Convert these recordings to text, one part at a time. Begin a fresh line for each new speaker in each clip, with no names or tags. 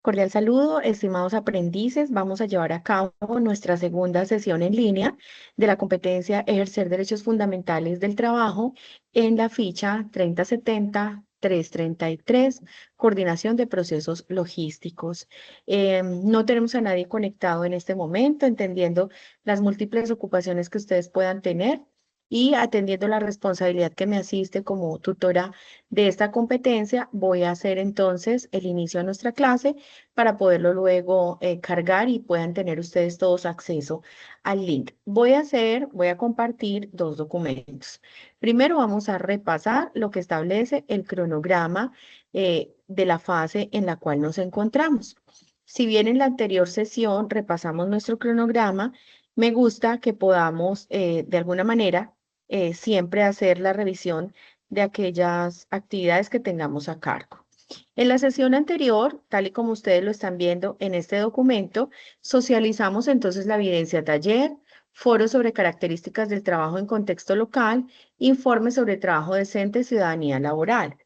Cordial saludo, estimados aprendices. Vamos a llevar a cabo nuestra segunda sesión en línea de la competencia Ejercer Derechos Fundamentales del Trabajo en la ficha 3070-333, Coordinación de Procesos Logísticos. No tenemos a nadie conectado en este momento, entendiendo las múltiples ocupaciones que ustedes puedan tener y atendiendo la responsabilidad que me asiste como tutora de esta competencia. Voy a hacer entonces el inicio de nuestra clase para poderlo luego cargar y puedan tener ustedes todos acceso al link. Voy a compartir dos documentos. Primero vamos a repasar lo que establece el cronograma de la fase en la cual nos encontramos. Si bien en la anterior sesión repasamos nuestro cronograma, me gusta que podamos de alguna manera siempre hacer la revisión de aquellas actividades que tengamos a cargo. En la sesión anterior, tal y como ustedes lo están viendo en este documento, socializamos entonces la evidencia taller, foro sobre características del trabajo en contexto local, informe sobre trabajo decente, ciudadanía laboral.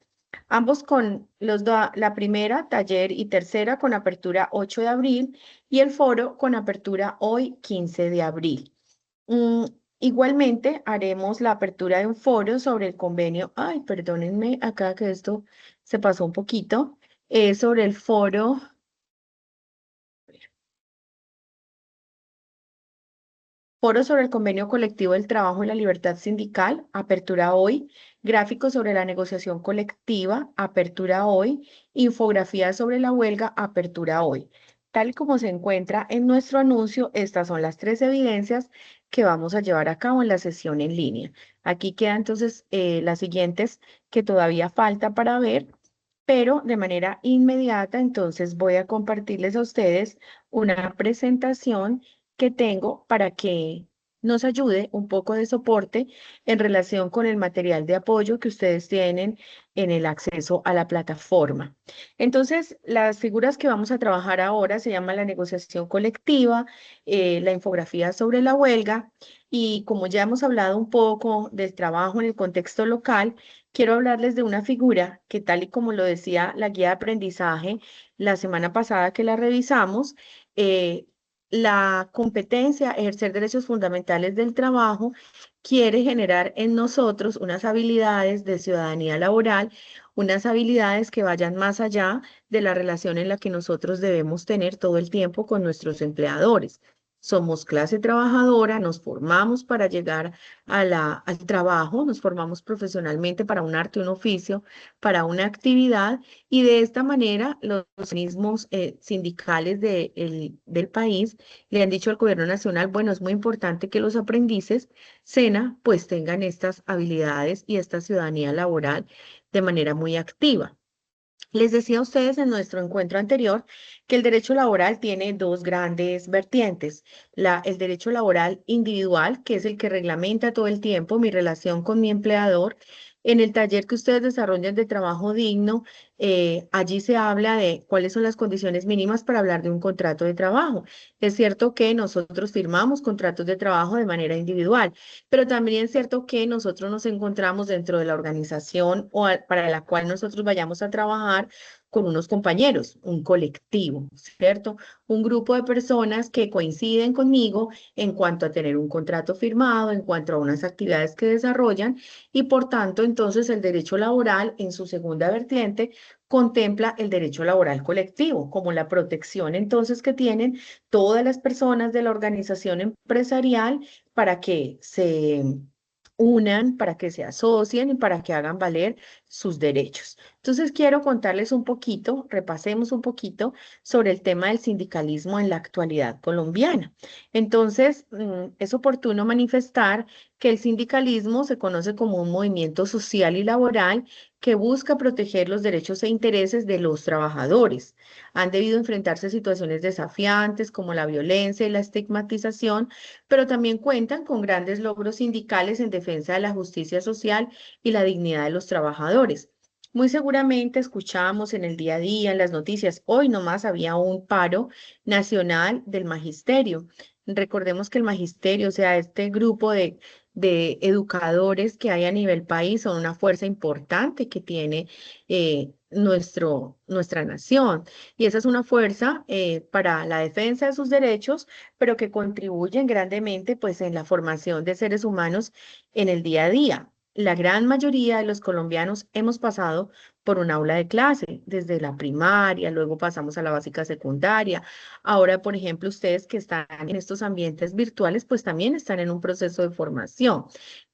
Ambos con la primera, taller y tercera con apertura 8 de abril y el foro con apertura hoy 15 de abril. Mm, Igualmente, haremos la apertura de un foro sobre el convenio. Ay, perdónenme acá que esto se pasó un poquito. Sobre el foro sobre el convenio colectivo del trabajo y la libertad sindical, apertura hoy. Gráficos sobre la negociación colectiva, apertura hoy. Infografía sobre la huelga, apertura hoy. Tal y como se encuentra en nuestro anuncio, estas son las tres evidencias que vamos a llevar a cabo en la sesión en línea. Aquí quedan entonces las siguientes que todavía falta para ver, pero de manera inmediata entonces voy a compartirles a ustedes una presentación que tengo para que nos ayude un poco de soporte en relación con el material de apoyo que ustedes tienen en el acceso a la plataforma. Entonces, las figuras que vamos a trabajar ahora se llama la negociación colectiva, la infografía sobre la huelga y como ya hemos hablado un poco del trabajo en el contexto local, quiero hablarles de una figura que tal y como lo decía la guía de aprendizaje la semana pasada que la revisamos, la competencia, ejercer derechos fundamentales del trabajo, quiere generar en nosotros unas habilidades de ciudadanía laboral, unas habilidades que vayan más allá de la relación en la que nosotros debemos tener todo el tiempo con nuestros empleadores. Somos clase trabajadora, nos formamos para llegar al trabajo, nos formamos profesionalmente para un arte, un oficio, para una actividad y de esta manera los organismos sindicales del país le han dicho al gobierno nacional, bueno, es muy importante que los aprendices, SENA, pues tengan estas habilidades y esta ciudadanía laboral de manera muy activa. Les decía a ustedes en nuestro encuentro anterior que el derecho laboral tiene dos grandes vertientes. El derecho laboral individual, que es el que reglamenta todo el tiempo mi relación con mi empleador. En el taller que ustedes desarrollan de trabajo digno, allí se habla de cuáles son las condiciones mínimas para hablar de un contrato de trabajo. Es cierto que nosotros firmamos contratos de trabajo de manera individual, pero también es cierto que nosotros nos encontramos dentro de la organización para la cual nosotros vayamos a trabajar con unos compañeros, un colectivo, ¿cierto? Un grupo de personas que coinciden conmigo en cuanto a tener un contrato firmado, en cuanto a unas actividades que desarrollan y por tanto entonces el derecho laboral en su segunda vertiente contempla el derecho laboral colectivo como la protección entonces que tienen todas las personas de la organización empresarial para que se unan, para que se asocien y para que hagan valer sus derechos. Entonces, quiero contarles un poquito, repasemos un poquito sobre el tema del sindicalismo en la actualidad colombiana. Entonces, es oportuno manifestar que el sindicalismo se conoce como un movimiento social y laboral que busca proteger los derechos e intereses de los trabajadores. Han debido enfrentarse a situaciones desafiantes como la violencia y la estigmatización, pero también cuentan con grandes logros sindicales en defensa de la justicia social y la dignidad de los trabajadores. Muy seguramente escuchamos en el día a día, en las noticias, hoy nomás había un paro nacional del magisterio. Recordemos que el magisterio, o sea, este grupo de educadores que hay a nivel país, son una fuerza importante que tiene nuestra nación. Y esa es una fuerza para la defensa de sus derechos, pero que contribuyen grandemente pues, en la formación de seres humanos en el día a día. La gran mayoría de los colombianos hemos pasado por un aula de clase, desde la primaria, luego pasamos a la básica secundaria. Ahora, por ejemplo, ustedes que están en estos ambientes virtuales, pues también están en un proceso de formación.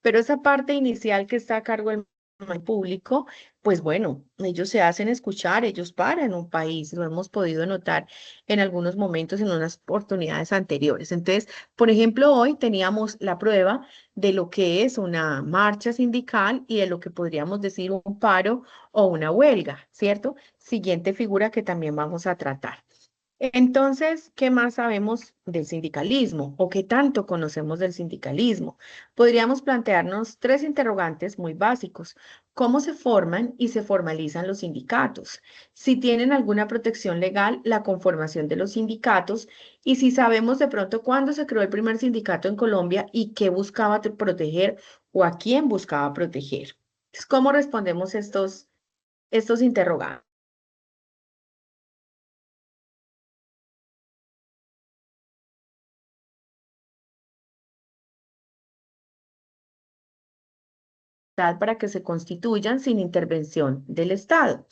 Pero esa parte inicial que está a cargo del público, pues bueno, ellos se hacen escuchar, ellos paran un país, lo hemos podido notar en algunos momentos, en unas oportunidades anteriores. Entonces, por ejemplo, hoy teníamos la prueba de lo que es una marcha sindical y de lo que podríamos decir un paro o una huelga, ¿cierto? Siguiente figura que también vamos a tratar. Entonces, ¿qué más sabemos del sindicalismo o qué tanto conocemos del sindicalismo? Podríamos plantearnos tres interrogantes muy básicos. ¿Cómo se forman y se formalizan los sindicatos? Si tienen alguna protección legal, la conformación de los sindicatos y si sabemos de pronto cuándo se creó el primer sindicato en Colombia y qué buscaba proteger o a quién buscaba proteger. Entonces, ¿cómo respondemos estos interrogantes? Para que se constituyan sin intervención del Estado.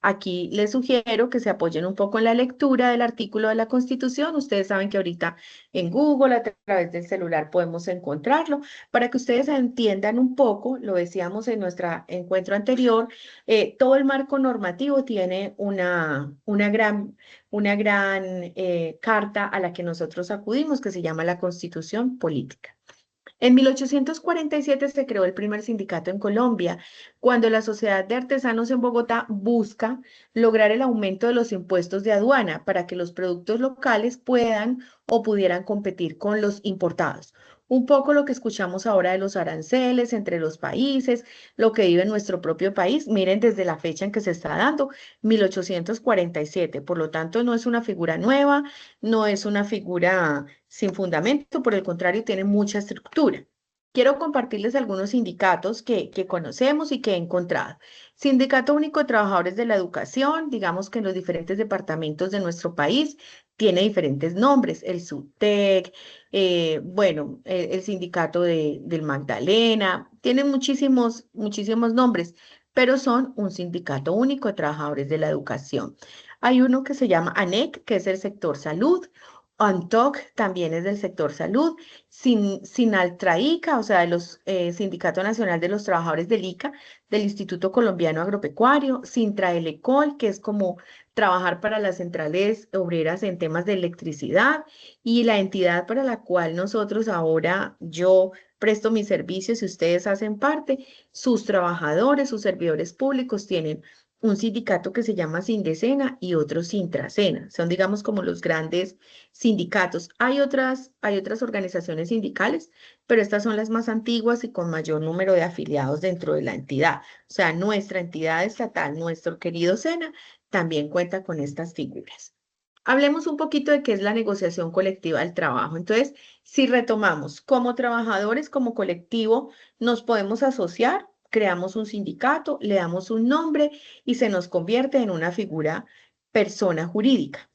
Aquí les sugiero que se apoyen un poco en la lectura del artículo de la Constitución. Ustedes saben que ahorita en Google, a través del celular, podemos encontrarlo para que ustedes entiendan un poco, lo decíamos en nuestro encuentro anterior, todo el marco normativo tiene una gran carta a la que nosotros acudimos que se llama la Constitución Política. En 1847 se creó el primer sindicato en Colombia, cuando la Sociedad de Artesanos en Bogotá busca lograr el aumento de los impuestos de aduana para que los productos locales puedan o pudieran competir con los importados. Un poco lo que escuchamos ahora de los aranceles entre los países, lo que vive en nuestro propio país. Miren desde la fecha en que se está dando, 1847. Por lo tanto, no es una figura nueva, no es una figura sin fundamento, por el contrario, tiene mucha estructura. Quiero compartirles algunos sindicatos que conocemos y que he encontrado. Sindicato Único de Trabajadores de la Educación, digamos que en los diferentes departamentos de nuestro país tiene diferentes nombres, el SUTEC, bueno, el Sindicato del Magdalena, tienen muchísimos nombres, pero son un sindicato único de trabajadores de la educación. Hay uno que se llama ANEC, que es el sector salud. ANTOC también es del sector salud, Sinaltraica, o sea, de los Sindicato Nacional de los Trabajadores del ICA, del Instituto Colombiano Agropecuario, Sintraelecol, que es como trabajar para las centrales obreras en temas de electricidad, y la entidad para la cual nosotros ahora yo presto mis servicios y ustedes hacen parte, sus trabajadores, sus servidores públicos tienen un sindicato que se llama Sindecena y otro Sintracena. Son, digamos, como los grandes sindicatos. Hay otras organizaciones sindicales, pero estas son las más antiguas y con mayor número de afiliados dentro de la entidad. O sea, nuestra entidad estatal, nuestro querido SENA, también cuenta con estas figuras. Hablemos un poquito de qué es la negociación colectiva del trabajo. Entonces, si retomamos, como trabajadores, como colectivo, nos podemos asociar, creamos un sindicato, le damos un nombre y se nos convierte en una figura persona jurídica.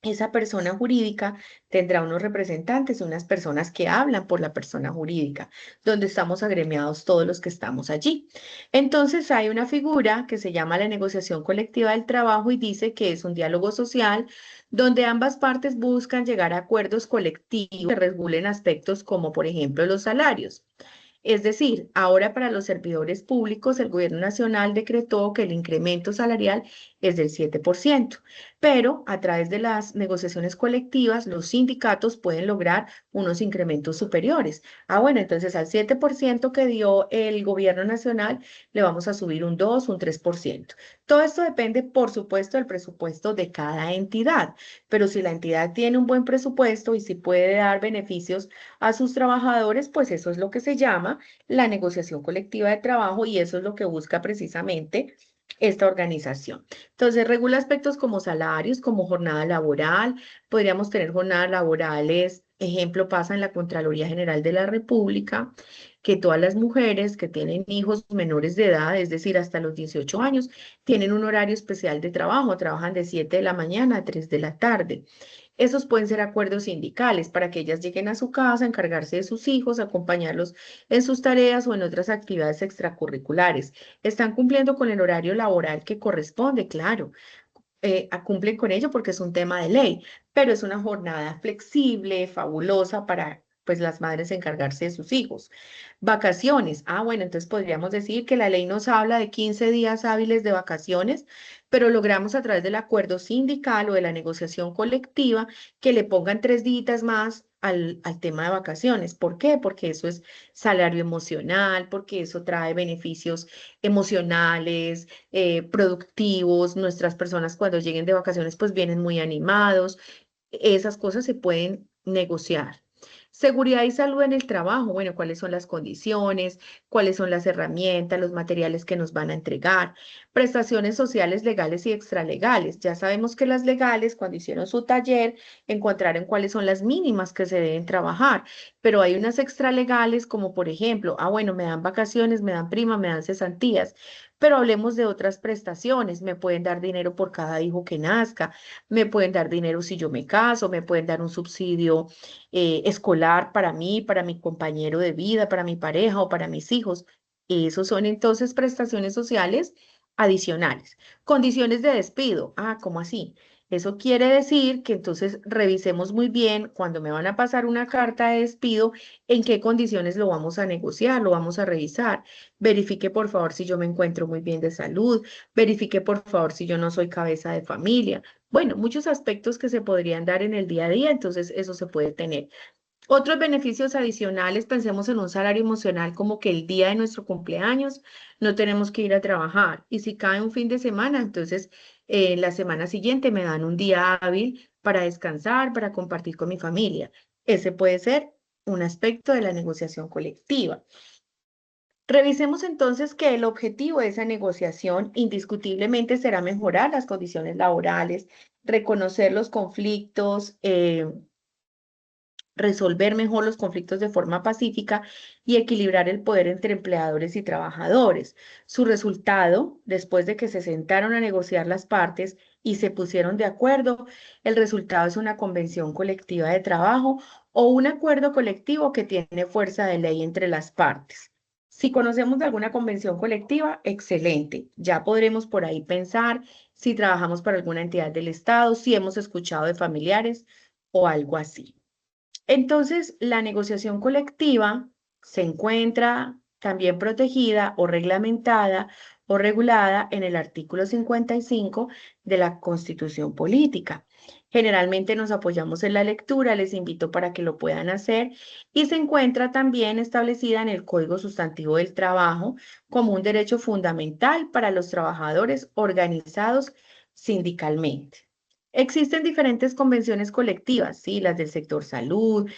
Esa persona jurídica tendrá unos representantes, unas personas que hablan por la persona jurídica, donde estamos agremiados todos los que estamos allí. Entonces hay una figura que se llama la negociación colectiva del trabajo y dice que es un diálogo social donde ambas partes buscan llegar a acuerdos colectivos que regulen aspectos como, por ejemplo, los salarios. Es decir, ahora para los servidores públicos, el gobierno nacional decretó que el incremento salarial es del 7%, pero a través de las negociaciones colectivas, los sindicatos pueden lograr unos incrementos superiores. Bueno, entonces al 7% que dio el gobierno nacional, le vamos a subir un 2, un 3%. Todo esto depende, por supuesto, del presupuesto de cada entidad, pero si la entidad tiene un buen presupuesto y si puede dar beneficios a sus trabajadores, pues eso es lo que se llama la negociación colectiva de trabajo y eso es lo que busca precisamente esta organización. Entonces, regula aspectos como salarios, como jornada laboral. Podríamos tener jornadas laborales, ejemplo, pasa en la Contraloría General de la República, que todas las mujeres que tienen hijos menores de edad, es decir, hasta los 18 años, tienen un horario especial de trabajo, trabajan de 7 de la mañana a 3 de la tarde. Esos pueden ser acuerdos sindicales para que ellas lleguen a su casa, encargarse de sus hijos, acompañarlos en sus tareas o en otras actividades extracurriculares. Están cumpliendo con el horario laboral que corresponde, claro. Cumplen con ello porque es un tema de ley, pero es una jornada flexible, fabulosa para pues las madres encargarse de sus hijos. Vacaciones. Bueno, entonces podríamos decir que la ley nos habla de 15 días hábiles de vacaciones, pero logramos a través del acuerdo sindical o de la negociación colectiva que le pongan 3 días más al tema de vacaciones. ¿Por qué? Porque eso es salario emocional, porque eso trae beneficios emocionales, productivos. Nuestras personas cuando lleguen de vacaciones pues vienen muy animados. Esas cosas se pueden negociar. Seguridad y salud en el trabajo. Bueno, ¿cuáles son las condiciones? ¿Cuáles son las herramientas, los materiales que nos van a entregar? Prestaciones sociales legales y extralegales. Ya sabemos que las legales, cuando hicieron su taller, encontraron cuáles son las mínimas que se deben trabajar, pero hay unas extralegales como por ejemplo, bueno, me dan vacaciones, me dan prima, me dan cesantías, pero hablemos de otras prestaciones. Me pueden dar dinero por cada hijo que nazca, me pueden dar dinero si yo me caso, me pueden dar un subsidio escolar para mí, para mi compañero de vida, para mi pareja o para mis hijos. Esos son entonces prestaciones sociales adicionales. Condiciones de despido. ¿Cómo así? Eso quiere decir que entonces revisemos muy bien cuando me van a pasar una carta de despido, en qué condiciones lo vamos a negociar, lo vamos a revisar. Verifique por favor si yo me encuentro muy bien de salud, verifique por favor si yo no soy cabeza de familia. Bueno, muchos aspectos que se podrían dar en el día a día, entonces eso se puede tener. Otros beneficios adicionales, pensemos en un salario emocional como que el día de nuestro cumpleaños no tenemos que ir a trabajar y si cae un fin de semana, entonces la semana siguiente me dan un día hábil para descansar, para compartir con mi familia. Ese puede ser un aspecto de la negociación colectiva. Revisemos entonces que el objetivo de esa negociación indiscutiblemente será mejorar las condiciones laborales, reconocer los conflictos, resolver mejor los conflictos de forma pacífica y equilibrar el poder entre empleadores y trabajadores. Su resultado, después de que se sentaron a negociar las partes y se pusieron de acuerdo, el resultado es una convención colectiva de trabajo o un acuerdo colectivo que tiene fuerza de ley entre las partes. Si conocemos de alguna convención colectiva, excelente. Ya podremos por ahí pensar si trabajamos para alguna entidad del Estado, si hemos escuchado de familiares o algo así. Entonces, la negociación colectiva se encuentra también protegida o reglamentada o regulada en el artículo 55 de la Constitución Política. Generalmente nos apoyamos en la lectura, les invito para que lo puedan hacer, y se encuentra también establecida en el Código Sustantivo del Trabajo como un derecho fundamental para los trabajadores organizados sindicalmente. Existen diferentes convenciones colectivas, ¿sí? Las del sector salud,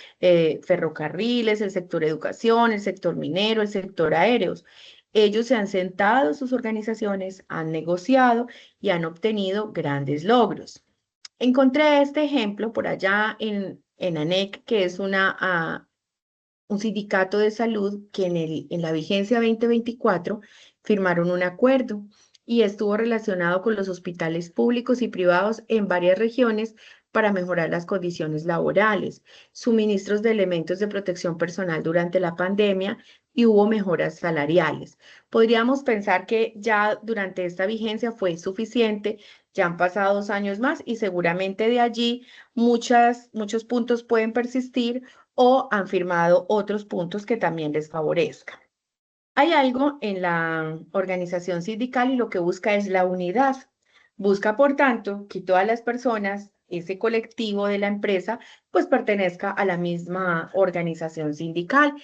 ferrocarriles, el sector educación, el sector minero, el sector aéreos. Ellos se han sentado, sus organizaciones han negociado y han obtenido grandes logros. Encontré este ejemplo por allá en ANEC, que es un sindicato de salud que en la vigencia 2024 firmaron un acuerdo y estuvo relacionado con los hospitales públicos y privados en varias regiones para mejorar las condiciones laborales, suministros de elementos de protección personal durante la pandemia y hubo mejoras salariales. Podríamos pensar que ya durante esta vigencia fue suficiente, ya han pasado 2 años más y seguramente de allí muchos puntos pueden persistir o han firmado otros puntos que también les favorezcan. Hay algo en la organización sindical y lo que busca es la unidad. Busca, por tanto, que todas las personas, ese colectivo de la empresa, pues pertenezca a la misma organización sindical.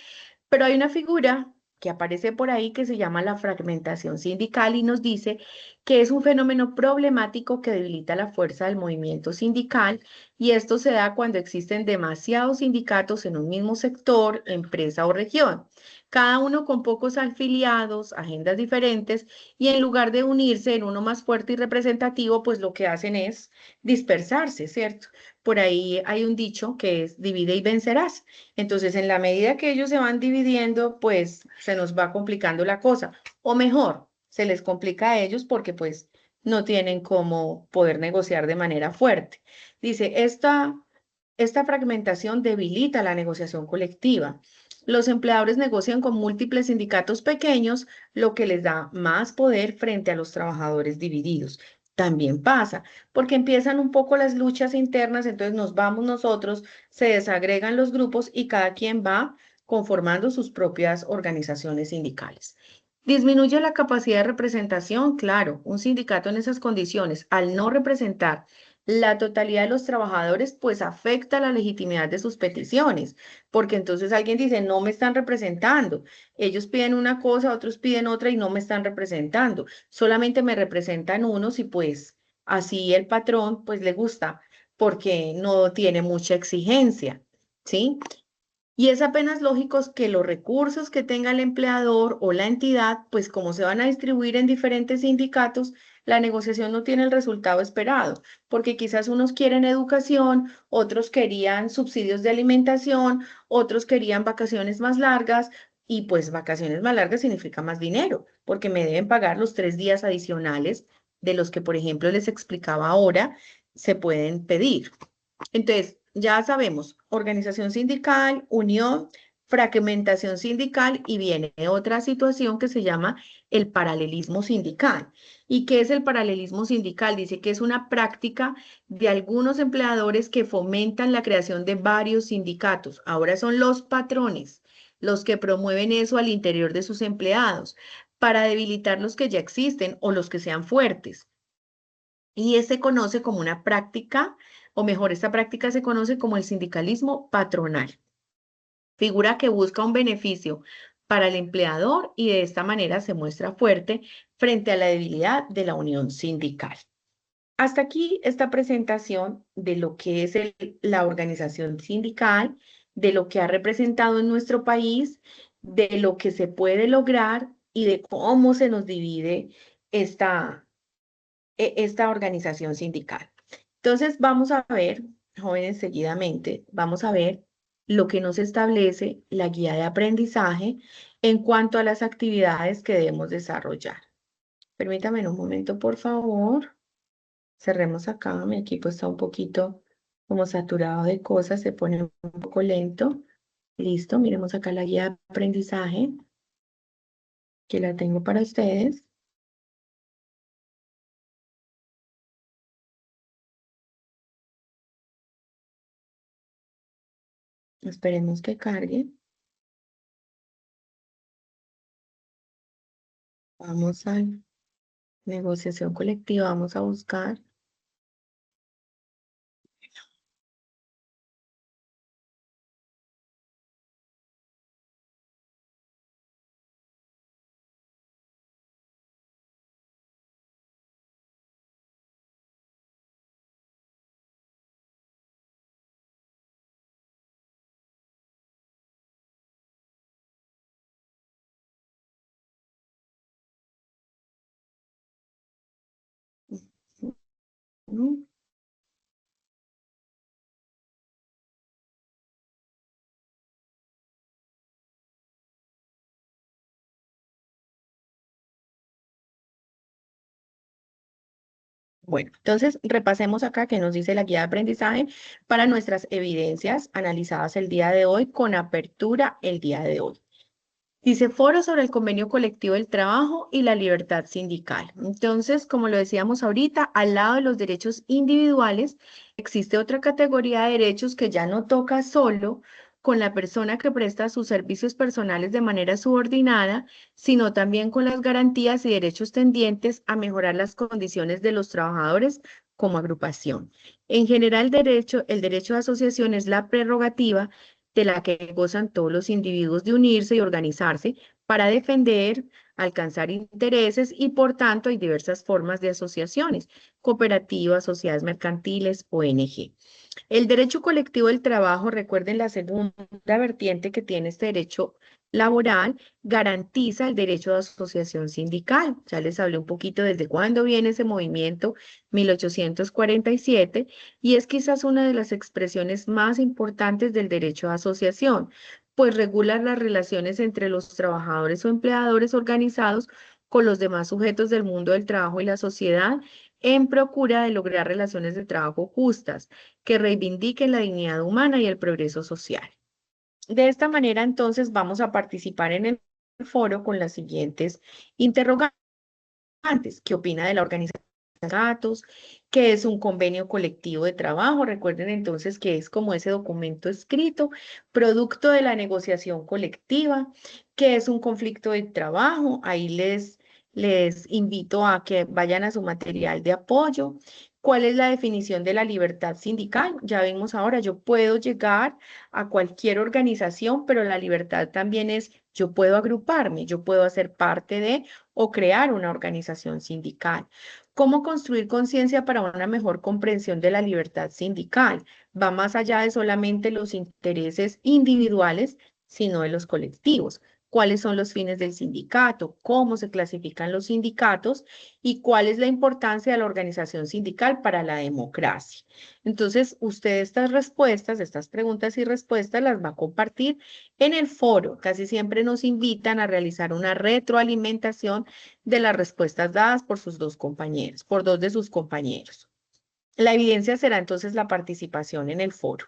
Pero hay una figura que aparece por ahí que se llama la fragmentación sindical y nos dice que es un fenómeno problemático que debilita la fuerza del movimiento sindical y esto se da cuando existen demasiados sindicatos en un mismo sector, empresa o región. cada uno con pocos afiliados, agendas diferentes, y en lugar de unirse en uno más fuerte y representativo, pues lo que hacen es dispersarse, ¿cierto? Por ahí hay un dicho que es divide y vencerás. Entonces, en la medida que ellos se van dividiendo, pues se nos va complicando la cosa. O mejor, se les complica a ellos porque pues no tienen cómo poder negociar de manera fuerte. Dice, esta fragmentación debilita la negociación colectiva. Los empleadores negocian con múltiples sindicatos pequeños, lo que les da más poder frente a los trabajadores divididos. También pasa, porque empiezan un poco las luchas internas, entonces nos vamos nosotros, se desagregan los grupos y cada quien va conformando sus propias organizaciones sindicales. Disminuye la capacidad de representación, claro, un sindicato en esas condiciones, al no representar la totalidad de los trabajadores, pues afecta la legitimidad de sus peticiones, porque entonces alguien dice, no me están representando, ellos piden una cosa, otros piden otra y no me están representando, solamente me representan unos y pues así el patrón pues le gusta porque no tiene mucha exigencia, ¿sí? Y es apenas lógico que los recursos que tenga el empleador o la entidad, pues como se van a distribuir en diferentes sindicatos, la negociación no tiene el resultado esperado, porque quizás unos quieren educación, otros querían subsidios de alimentación, otros querían vacaciones más largas, y pues vacaciones más largas significa más dinero, porque me deben pagar los 3 días adicionales de los que, por ejemplo, les explicaba ahora, se pueden pedir. Entonces, ya sabemos, organización sindical, unión, fragmentación sindical y viene otra situación que se llama el paralelismo sindical. ¿Y qué es el paralelismo sindical? Dice que es una práctica de algunos empleadores que fomentan la creación de varios sindicatos. Ahora son los patrones los que promueven eso al interior de sus empleados para debilitar los que ya existen o los que sean fuertes. Y se conoce como una práctica, o mejor, esta práctica se conoce como el sindicalismo patronal, figura que busca un beneficio para el empleador y de esta manera se muestra fuerte frente a la debilidad de la unión sindical. Hasta aquí esta presentación de lo que es la organización sindical, de lo que ha representado en nuestro país, de lo que se puede lograr y de cómo se nos divide esta, esta organización sindical. Entonces, vamos a ver, jóvenes, seguidamente, vamos a ver lo que nos establece la guía de aprendizaje en cuanto a las actividades que debemos desarrollar. Permítame un momento, por favor. Cerremos acá. Mi equipo está un poquito como saturado de cosas, se pone un poco lento. Listo, miremos acá la guía de aprendizaje que la tengo para ustedes. Esperemos que cargue. Vamos a negociación colectiva, vamos a buscar. Ujú. Bueno, entonces repasemos acá que nos dice la guía de aprendizaje para nuestras evidencias analizadas el día de hoy con apertura el día de hoy. Dice foro sobre el convenio colectivo del trabajo y la libertad sindical. Entonces, como lo decíamos ahorita, al lado de los derechos individuales, existe otra categoría de derechos que ya no toca solo con la persona que presta sus servicios personales de manera subordinada, sino también con las garantías y derechos tendientes a mejorar las condiciones de los trabajadores como agrupación. En general, el derecho de asociación es la prerrogativa de la que gozan todos los individuos de unirse y organizarse para defender, alcanzar intereses y por tanto hay diversas formas de asociaciones, cooperativas, sociedades mercantiles, ONG. El derecho colectivo del trabajo, recuerden la segunda vertiente que tiene este derecho laboral garantiza el derecho de asociación sindical. Ya les hablé un poquito desde cuándo viene ese movimiento, 1847, y es quizás una de las expresiones más importantes del derecho de asociación, pues regula las relaciones entre los trabajadores o empleadores organizados con los demás sujetos del mundo del trabajo y la sociedad en procura de lograr relaciones de trabajo justas que reivindiquen la dignidad humana y el progreso social. De esta manera, entonces, vamos a participar en el foro con las siguientes interrogantes. ¿Qué opina de la organización de datos? ¿Qué es un convenio colectivo de trabajo? Recuerden entonces que es como ese documento escrito, producto de la negociación colectiva. ¿Qué es un conflicto de trabajo? Ahí les invito a que vayan a su material de apoyo. ¿Cuál es la definición de la libertad sindical? Ya vimos ahora, yo puedo llegar a cualquier organización, pero la libertad también es, yo puedo agruparme, yo puedo hacer parte de o crear una organización sindical. ¿Cómo construir conciencia para una mejor comprensión de la libertad sindical? Va más allá de solamente los intereses individuales, sino de los colectivos. ¿Cuáles son los fines del sindicato? ¿Cómo se clasifican los sindicatos? ¿Y cuál es la importancia de la organización sindical para la democracia? Entonces, usted estas respuestas, estas preguntas y respuestas las va a compartir en el foro. Casi siempre nos invitan a realizar una retroalimentación de las respuestas dadas por sus dos compañeros, por dos de sus compañeros. La evidencia será entonces la participación en el foro.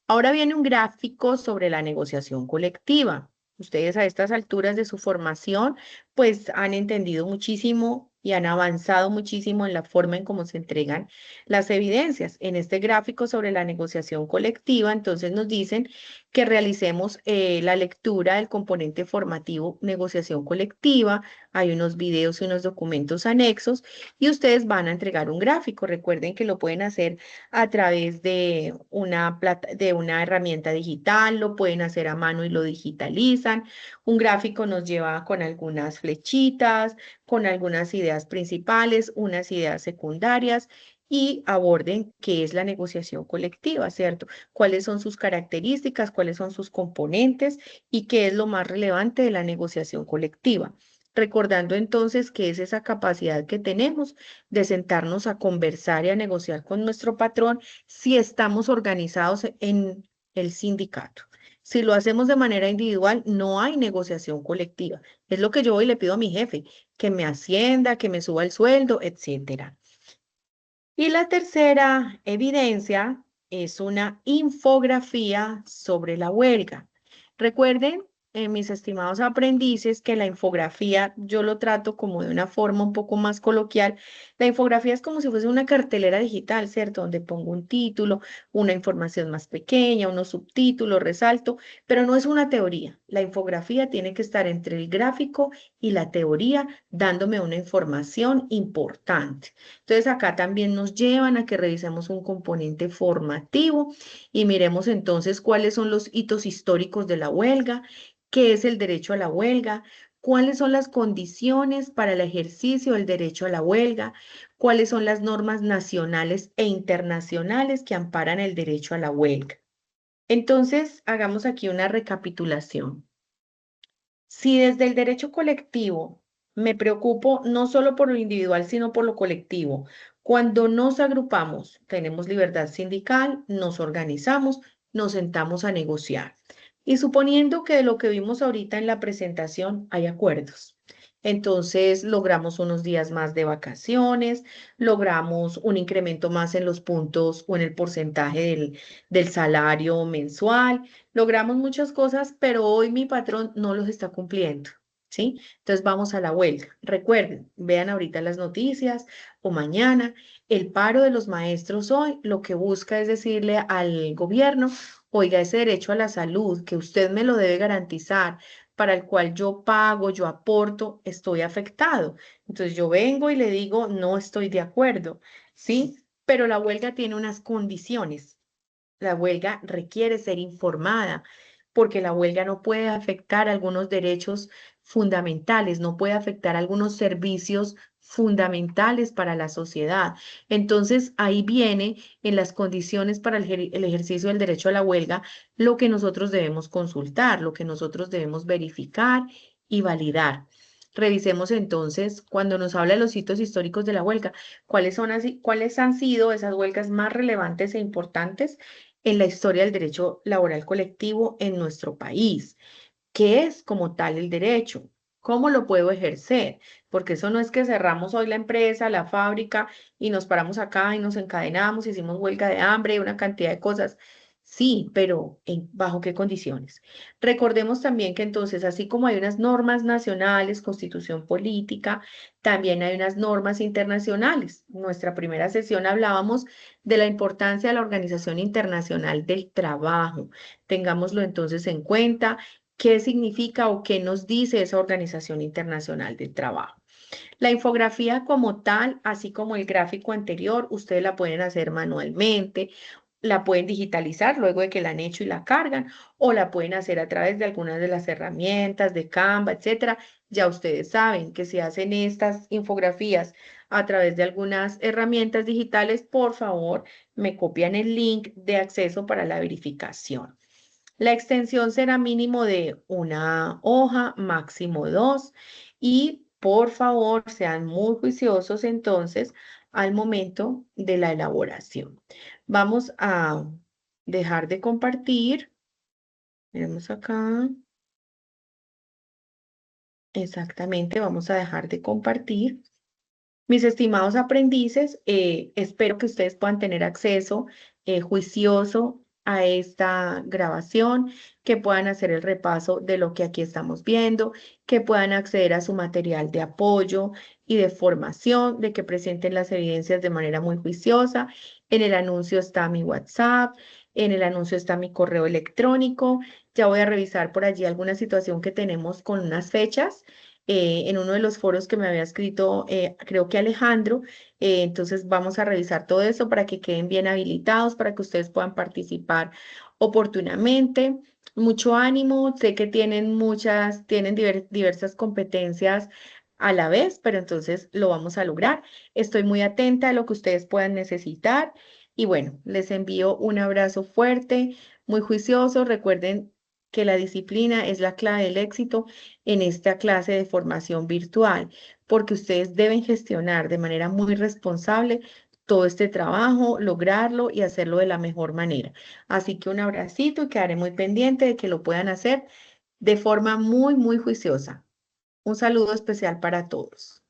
Ahora viene un gráfico sobre la negociación colectiva. Ustedes a estas alturas de su formación, pues han entendido muchísimo y han avanzado muchísimo en la forma en cómo se entregan las evidencias. En este gráfico sobre la negociación colectiva, entonces nos dicen que realicemos la lectura del componente formativo negociación colectiva. Hay unos videos y unos documentos anexos y ustedes van a entregar un gráfico. Recuerden que lo pueden hacer a través de de una herramienta digital, lo pueden hacer a mano y lo digitalizan. Un gráfico nos lleva con algunas flechitas, con algunas ideas principales, unas ideas secundarias y aborden qué es la negociación colectiva, ¿cierto? Cuáles son sus características, cuáles son sus componentes y qué es lo más relevante de la negociación colectiva. Recordando entonces que es esa capacidad que tenemos de sentarnos a conversar y a negociar con nuestro patrón si estamos organizados en el sindicato. Si lo hacemos de manera individual, no hay negociación colectiva. Es lo que yo hoy le pido a mi jefe, que me ascienda, que me suba el sueldo, etcétera. Y la tercera evidencia es una infografía sobre la huelga. Recuerden, mis estimados aprendices, que la infografía yo lo trato como de una forma un poco más coloquial. La infografía es como si fuese una cartelera digital, ¿cierto? Donde pongo un título, una información más pequeña, unos subtítulos, resalto, pero no es una teoría. La infografía tiene que estar entre el gráfico y la teoría, dándome una información importante. Entonces acá también nos llevan a que revisemos un componente formativo y miremos entonces cuáles son los hitos históricos de la huelga, qué es el derecho a la huelga, cuáles son las condiciones para el ejercicio del derecho a la huelga, cuáles son las normas nacionales e internacionales que amparan el derecho a la huelga. Entonces, hagamos aquí una recapitulación. Si desde el derecho colectivo me preocupo no solo por lo individual, sino por lo colectivo, cuando nos agrupamos, tenemos libertad sindical, nos organizamos, nos sentamos a negociar. Y suponiendo que de lo que vimos ahorita en la presentación hay acuerdos. Entonces logramos unos días más de vacaciones, logramos un incremento más en los puntos o en el porcentaje del salario mensual. Logramos muchas cosas, pero hoy mi patrón no los está cumpliendo, ¿sí? Entonces vamos a la huelga. Recuerden, vean ahorita las noticias o mañana, el paro de los maestros hoy lo que busca es decirle al gobierno, oiga, ese derecho a la salud que usted me lo debe garantizar, para el cual yo pago, yo aporto, estoy afectado. Entonces yo vengo y le digo, no estoy de acuerdo, ¿sí? Pero la huelga tiene unas condiciones. La huelga requiere ser informada porque la huelga no puede afectar algunos derechos fundamentales, no puede afectar algunos servicios fundamentales para la sociedad. Entonces, ahí viene en las condiciones para el ejercicio del derecho a la huelga lo que nosotros debemos consultar, lo que nosotros debemos verificar y validar. Revisemos entonces, cuando nos habla de los hitos históricos de la huelga, cuáles han sido esas huelgas más relevantes e importantes en la historia del derecho laboral colectivo en nuestro país. ¿Qué es como tal el derecho? ¿Cómo lo puedo ejercer? Porque eso no es que cerramos hoy la empresa, la fábrica y nos paramos acá y nos encadenamos, hicimos huelga de hambre, una cantidad de cosas. Sí, pero ¿bajo qué condiciones? Recordemos también que entonces, así como hay unas normas nacionales, constitución política, también hay unas normas internacionales. En nuestra primera sesión hablábamos de la importancia de la Organización Internacional del Trabajo. Tengámoslo entonces en cuenta. ¿Qué significa o qué nos dice esa Organización Internacional del Trabajo? La infografía como tal, así como el gráfico anterior, ustedes la pueden hacer manualmente, la pueden digitalizar luego de que la han hecho y la cargan, o la pueden hacer a través de algunas de las herramientas de Canva, etcétera. Ya ustedes saben que si hacen estas infografías a través de algunas herramientas digitales, por favor, me copian el link de acceso para la verificación. La extensión será mínimo de una hoja, máximo dos. Y por favor, sean muy juiciosos entonces al momento de la elaboración. Vamos a dejar de compartir. Tenemos acá. Exactamente, vamos a dejar de compartir. Mis estimados aprendices, espero que ustedes puedan tener acceso juicioso a esta grabación, que puedan hacer el repaso de lo que aquí estamos viendo, que puedan acceder a su material de apoyo y de formación, de que presenten las evidencias de manera muy juiciosa. En el anuncio está mi WhatsApp, en el anuncio está mi correo electrónico. Ya voy a revisar por allí alguna situación que tenemos con unas fechas en uno de los foros que me había escrito, creo que Alejandro. Entonces vamos a revisar todo eso para que queden bien habilitados, para que ustedes puedan participar oportunamente. Mucho ánimo, sé que tienen diversas competencias a la vez, pero entonces lo vamos a lograr. Estoy muy atenta a lo que ustedes puedan necesitar y bueno, les envío un abrazo fuerte, muy juicioso. Recuerden que la disciplina es la clave del éxito en esta clase de formación virtual, porque ustedes deben gestionar de manera muy responsable todo este trabajo, lograrlo y hacerlo de la mejor manera. Así que un abracito y quedaré muy pendiente de que lo puedan hacer de forma muy, muy juiciosa. Un saludo especial para todos.